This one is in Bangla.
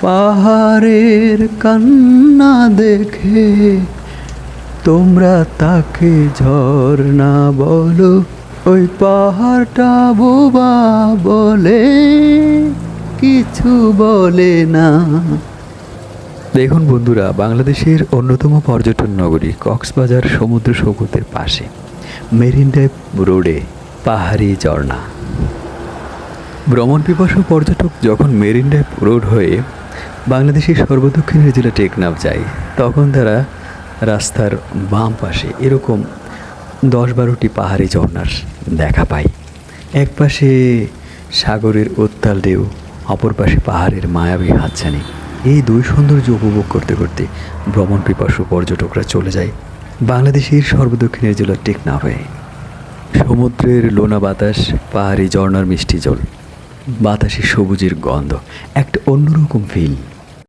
পাহাড়ের কান্না দেখে তোমরা তাকে ঝর্ণা বলো, ওই পাহাড়টা বোবা বলে কিছু বলে না। দেখুন বন্ধুরা, বাংলাদেশের অন্যতম পর্যটন নগরী কক্সবাজার সমুদ্র সৈকতের পাশে মেরিন ড্রাইভ রোডে পাহাড়ি ঝর্ণা। ভ্রমণ পিপাসু পর্যটক যখন মেরিন ড্রাইভ রোড হয়ে বাংলাদেশের সর্বদক্ষিণের জেলা টেকনাফ যায়, তখন তারা রাস্তার বাম পাশে এরকম 10-12টি পাহাড়ি ঝর্ণার দেখা পায়। এক পাশে সাগরের উত্তাল ঢেউ, অপর পাশে পাহাড়ের মায়াবী হাতছানি। এই দুই সৌন্দর্য উপভোগ করতে করতে ভ্রমণ পিপাসু পর্যটকরা চলে যায় বাংলাদেশের সর্বদক্ষিণের জেলা টেকনাফে। সমুদ্রের লোনা বাতাস, পাহাড়ি ঝর্ণার মিষ্টি জল, বাতাসে সবুজের গন্ধ, একটা অন্যরকম ফিল।